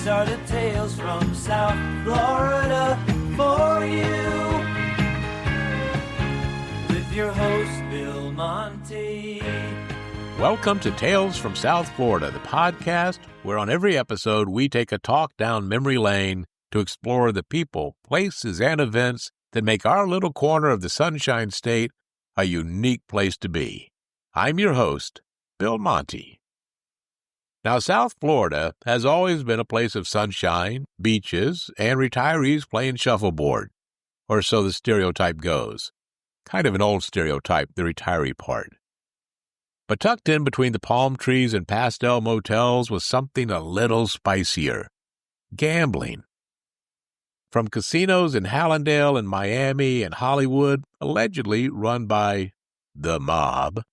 These are the tales from South Florida for you, with your host, Bill Monty. Welcome to Tales from South Florida, the podcast where on every episode we take a talk down memory lane to explore the people, places, and events that make our little corner of the Sunshine State a unique place to be. I'm your host, Bill Monty. Now, South Florida has always been a place of sunshine, beaches, and retirees playing shuffleboard, or so the stereotype goes. Kind of an old stereotype, the retiree part. But tucked in between the palm trees and pastel motels was something a little spicier. Gambling. From casinos in Hallandale and Miami and Hollywood, allegedly run by the mob,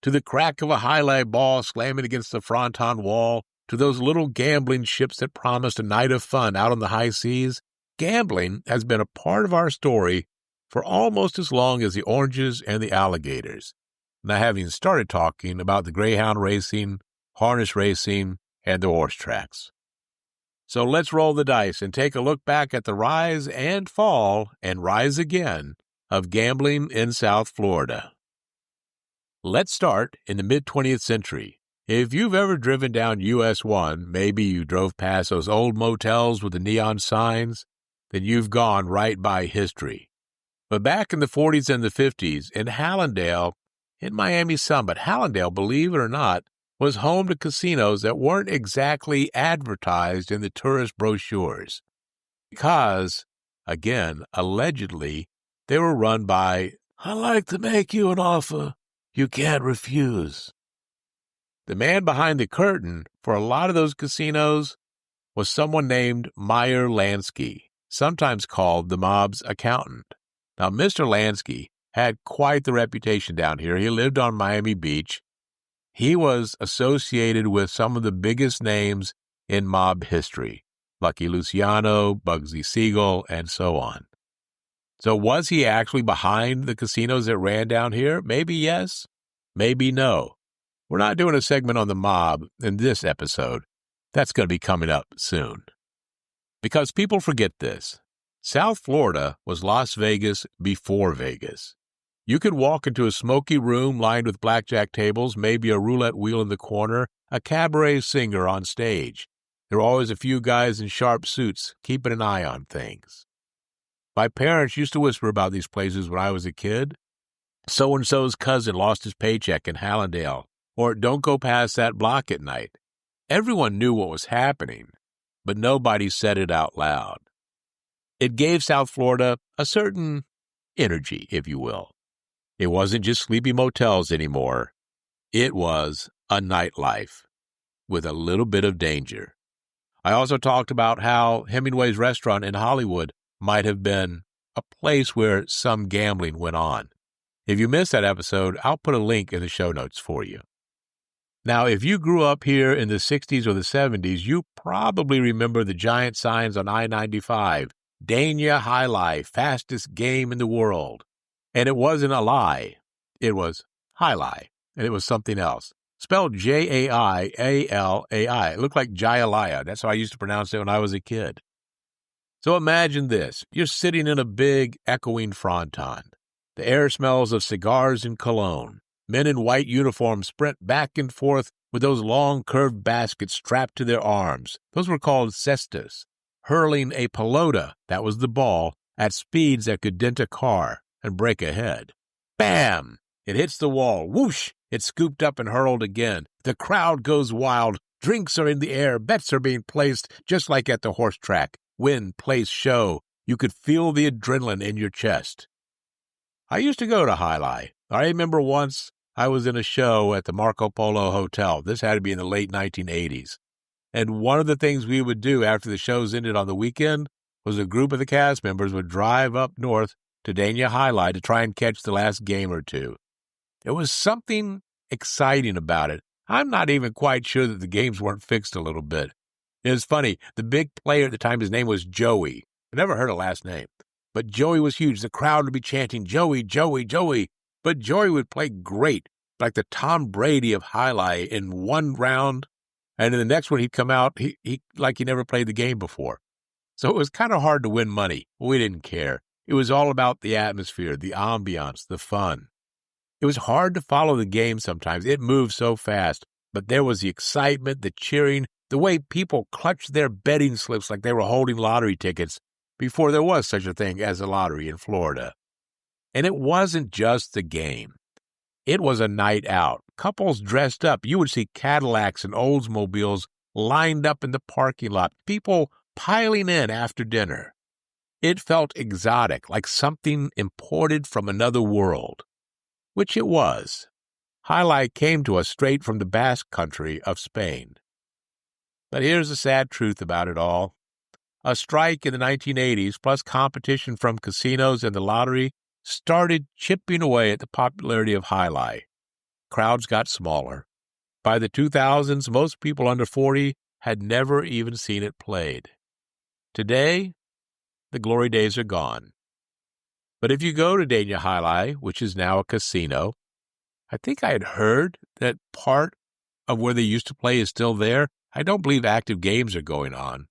to the crack of a Alai ball slamming against the fronton wall, to those little gambling ships that promised a night of fun out on the high seas, gambling has been a part of our story for almost as long as the oranges and the alligators. Now, having started talking about the greyhound racing, harness racing, and the horse tracks. So let's roll the dice and take a look back at the rise and fall and rise again of gambling in South Florida. Let's start in the mid-20th century. If you've ever driven down US 1, maybe you drove past those old motels with the neon signs, then you've gone right by history. But back in the 40s and the 50s, in Hallandale, in Miami some, but Hallandale, believe it or not, was home to casinos that weren't exactly advertised in the tourist brochures. Because, again, allegedly, they were run by, "I'd like to make you an offer you can't refuse." The man behind the curtain for a lot of those casinos was someone named Meyer Lansky, sometimes called the mob's accountant. Now, Mr. Lansky had quite the reputation down here. He lived on Miami Beach. He was associated with some of the biggest names in mob history, Lucky Luciano, Bugsy Siegel, and so on. So was he actually behind the casinos that ran down here? Maybe yes, maybe no. We're not doing a segment on the mob in this episode. That's going to be coming up soon. Because people forget this. South Florida was Las Vegas before Vegas. You could walk into a smoky room lined with blackjack tables, maybe a roulette wheel in the corner, a cabaret singer on stage. There were always a few guys in sharp suits keeping an eye on things. My parents used to whisper about these places when I was a kid. So-and-so's cousin lost his paycheck in Hallandale, or don't go past that block at night. Everyone knew what was happening, but nobody said it out loud. It gave South Florida a certain energy, if you will. It wasn't just sleepy motels anymore. It was a nightlife with a little bit of danger. I also talked about how Hemingway's restaurant in Hollywood might have been a place where some gambling went on. If you missed that episode, I'll put a link in the show notes for you. Now, if you grew up here in the 60s or the 70s, you probably remember the giant signs on I-95, Dania Halai, fastest game in the world. And it wasn't Alai, it was Halai, and it was something else. Spelled Jaialai. It looked like Jaialaya. That's how I used to pronounce it when I was a kid. So imagine this. You're sitting in a big, echoing fronton. The air smells of cigars and cologne. Men in white uniforms sprint back and forth with those long, curved baskets strapped to their arms. Those were called cestas. Hurling a pelota, that was the ball, at speeds that could dent a car and break a head. Bam! It hits the wall. Whoosh! It's scooped up and hurled again. The crowd goes wild. Drinks are in the air. Bets are being placed, just like at the horse track. Win, place, show. You could feel the adrenaline in your chest. I used to go to Halai. I remember once I was in a show at the Marco Polo Hotel. This had to be in the late 1980s. And one of the things we would do after the shows ended on the weekend was a group of the cast members would drive up north to Dania Halai to try and catch the last game or two. There was something exciting about it. I'm not even quite sure that the games weren't fixed a little bit. It was funny. The big player at the time, his name was Joey. I never heard a last name. But Joey was huge. The crowd would be chanting, "Joey, Joey, Joey." But Joey would play great, like the Tom Brady of Halai in one round, And in the next one, he'd come out, he like he never played the game before. So it was kind of hard to win money. We didn't care. It was all about the atmosphere, the ambiance, the fun. It was hard to follow the game sometimes. It moved so fast. But there was the excitement, the cheering, the way people clutched their betting slips like they were holding lottery tickets before there was such a thing as a lottery in Florida. And it wasn't just the game. It was a night out. Couples dressed up. You would see Cadillacs and Oldsmobiles lined up in the parking lot. People piling in after dinner. It felt exotic, like something imported from another world, which it was. Alai came to us straight from the Basque country of Spain. But here's the sad truth about it all. A strike in the 1980s, plus competition from casinos and the lottery, started chipping away at the popularity of Alai. Crowds got smaller. By the 2000s, most people under 40 had never even seen it played. Today, the glory days are gone. But if you go to Dania Alai, which is now a casino, I think I had heard that part of where they used to play is still there. I don't believe active games are going on.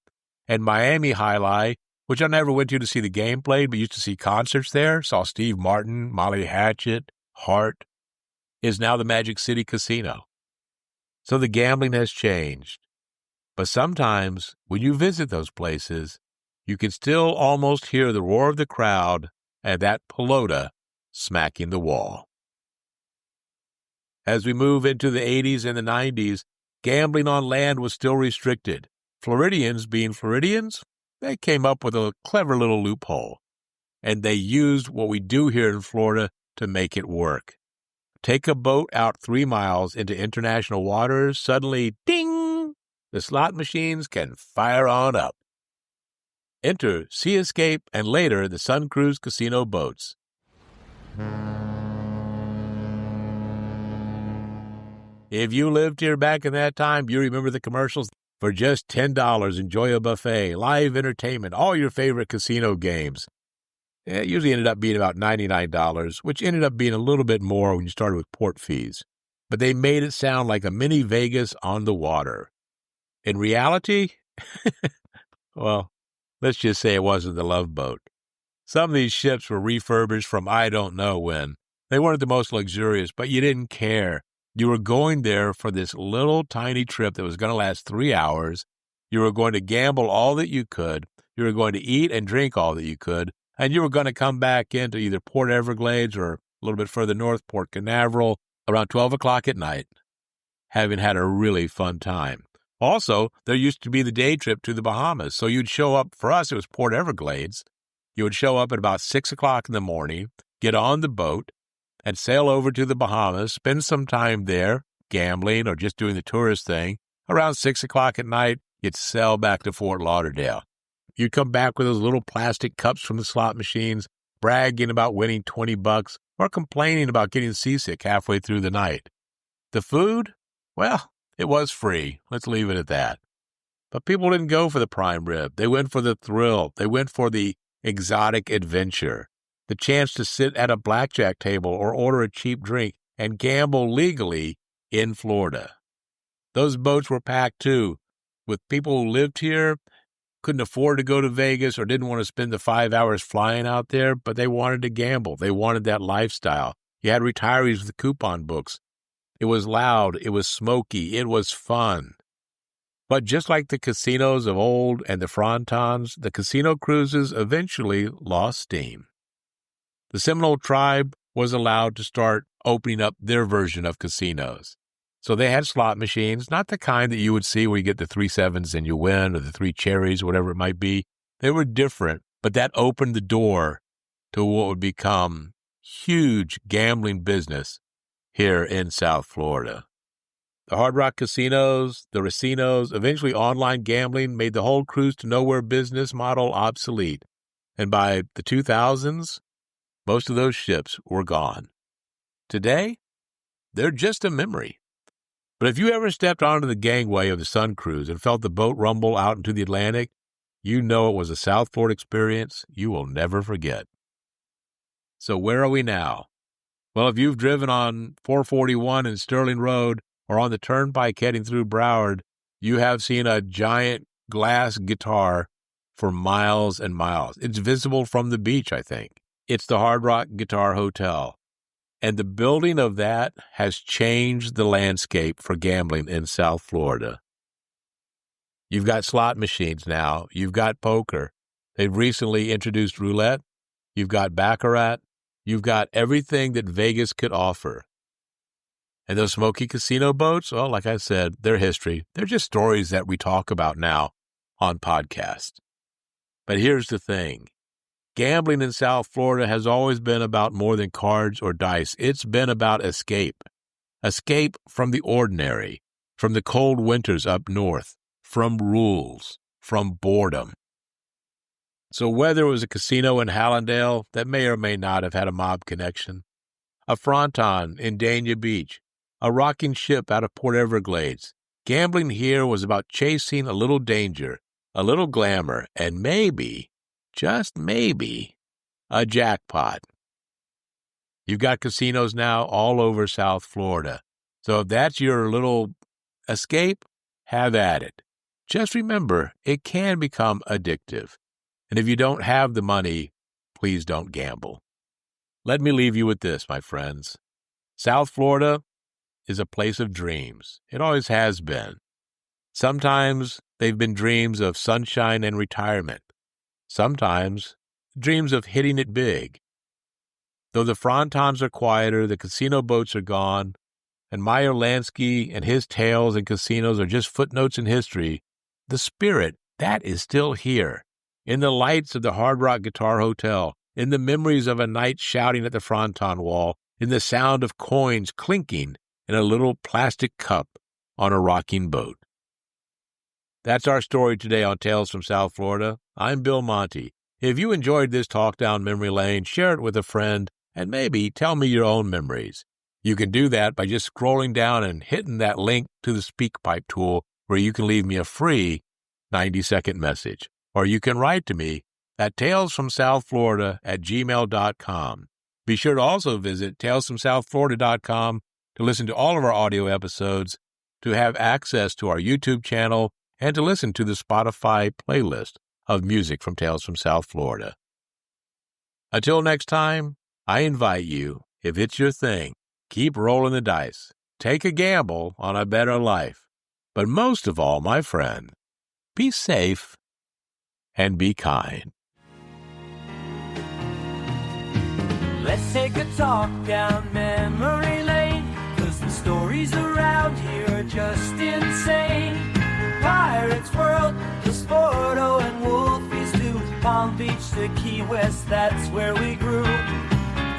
And Miami Alai, which I never went to see the game played, but used to see concerts there, saw Steve Martin, Molly Hatchet, Hart, is now the Magic City Casino. So the gambling has changed. But sometimes, when you visit those places, you can still almost hear the roar of the crowd and that pelota smacking the wall. As we move into the 80s and the 90s, gambling on land was still restricted. Floridians, being Floridians, they came up with a clever little loophole, and they used what we do here in Florida to make it work. Take a boat out 3 miles into international waters, suddenly, ding, the slot machines can fire on up. Enter SeaEscape and later the SunCruz casino boats. If you lived here back in that time, you remember the commercials. For just $10, enjoy a buffet, live entertainment, all your favorite casino games. It usually ended up being about $99, which ended up being a little bit more when you started with port fees. But they made it sound like a mini Vegas on the water. In reality, well, let's just say it wasn't the Love Boat. Some of these ships were refurbished from I don't know when. They weren't the most luxurious, but you didn't care. You were going there for this little tiny trip that was going to last 3 hours. You were going to gamble all that you could. You were going to eat and drink all that you could. And you were going to come back into either Port Everglades or a little bit further north, Port Canaveral, around 12 o'clock at night, having had a really fun time. Also, there used to be the day trip to the Bahamas. So you'd show up, for us, it was Port Everglades. You would show up at about 6 o'clock in the morning, get on the boat, and sail over to the Bahamas, spend some time there, gambling or just doing the tourist thing. Around 6 o'clock at night, you'd sail back to Fort Lauderdale. You'd come back with those little plastic cups from the slot machines, bragging about winning $20 or complaining about getting seasick halfway through the night. The food? Well, it was free. Let's leave it at that. But people didn't go for the prime rib. They went for the thrill. They went for the exotic adventure. The chance to sit at a blackjack table or order a cheap drink and gamble legally in Florida. Those boats were packed, too, with people who lived here, couldn't afford to go to Vegas or didn't want to spend the 5 hours flying out there, but they wanted to gamble. They wanted that lifestyle. You had retirees with coupon books. It was loud. It was smoky. It was fun. But just like the casinos of old and the frontons, the casino cruises eventually lost steam. The Seminole tribe was allowed to start opening up their version of casinos. So they had slot machines, not the kind that you would see where you get the 3 sevens and you win, or the 3 cherries, whatever it might be. They were different, but that opened the door to what would become huge gambling business here in South Florida. The Hard Rock casinos, the racinos, eventually online gambling made the whole cruise to nowhere business model obsolete. And by the 2000s, most of those ships were gone. Today, they're just a memory. But if you ever stepped onto the gangway of the SunCruz and felt the boat rumble out into the Atlantic, you know it was a South Florida experience you will never forget. So where are we now? Well, if you've driven on 441 and Sterling Road or on the Turnpike heading through Broward, you have seen a giant glass guitar for miles and miles. It's visible from the beach, I think. It's the Hard Rock Guitar Hotel. And the building of that has changed the landscape for gambling in South Florida. You've got slot machines now. You've got poker. They've recently introduced roulette. You've got baccarat. You've got everything that Vegas could offer. And those smoky casino boats, well, like I said, they're history. They're just stories that we talk about now on podcasts. But here's the thing. Gambling in South Florida has always been about more than cards or dice. It's been about escape. Escape from the ordinary, from the cold winters up north, from rules, from boredom. So whether it was a casino in Hallandale that may or may not have had a mob connection, a fronton in Dania Beach, a rocking ship out of Port Everglades, gambling here was about chasing a little danger, a little glamour, and maybe, just maybe, a jackpot. You've got casinos now all over South Florida. So if that's your little escape, have at it. Just remember, it can become addictive. And if you don't have the money, please don't gamble. Let me leave you with this, my friends. South Florida is a place of dreams. It always has been. Sometimes they've been dreams of sunshine and retirement. Sometimes dreams of hitting it big. Though the frontons are quieter, the casino boats are gone, and Meyer Lansky and his tales and casinos are just footnotes in history, the spirit, that is still here, in the lights of the Hard Rock Guitar Hotel, in the memories of a night shouting at the fronton wall, in the sound of coins clinking in a little plastic cup on a rocking boat. That's our story today on Tales from South Florida. I'm Bill Monty. If you enjoyed this talk down memory lane, share it with a friend, and maybe tell me your own memories. You can do that by just scrolling down and hitting that link to the SpeakPipe tool where you can leave me a free 90-second message. Or you can write to me at talesfromsouthflorida@gmail.com. Be sure to also visit talesfromsouthflorida.com to listen to all of our audio episodes, to have access to our YouTube channel, and to listen to the Spotify playlist of music from Tales from South Florida. Until next time, I invite you, if it's your thing, keep rolling the dice. Take a gamble on a better life. But most of all, my friend, be safe and be kind. Let's take a talk down memory lane, 'cause the stories around here are just insane. Pirates World, the Sporto and Wolfies too, Palm Beach to Key West, that's where we grew.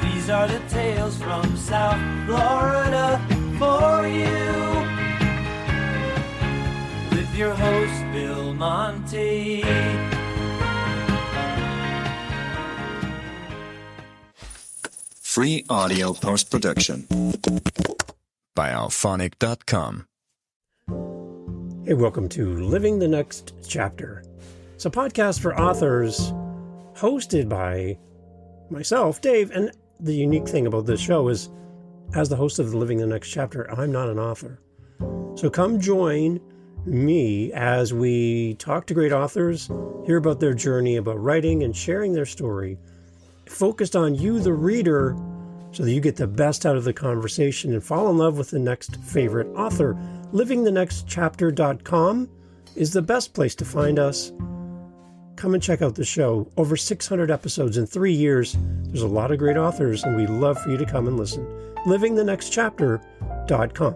These are the tales from South Florida for you, with your host Bill Monty. Free audio post-production by alphonic.com. Hey, welcome to Living the Next Chapter. It's a podcast for authors hosted by myself, Dave, and the unique thing about this show is, as the host of the Living the Next Chapter, I'm not an author. So come join me as we talk to great authors, hear about their journey, about writing and sharing their story, focused on you, the reader, so that you get the best out of the conversation and fall in love with the next favorite author. LivingTheNextChapter.com is the best place to find us. Come and check out the show. Over 600 episodes in 3 years. There's a lot of great authors, and we'd love for you to come and listen. LivingTheNextChapter.com.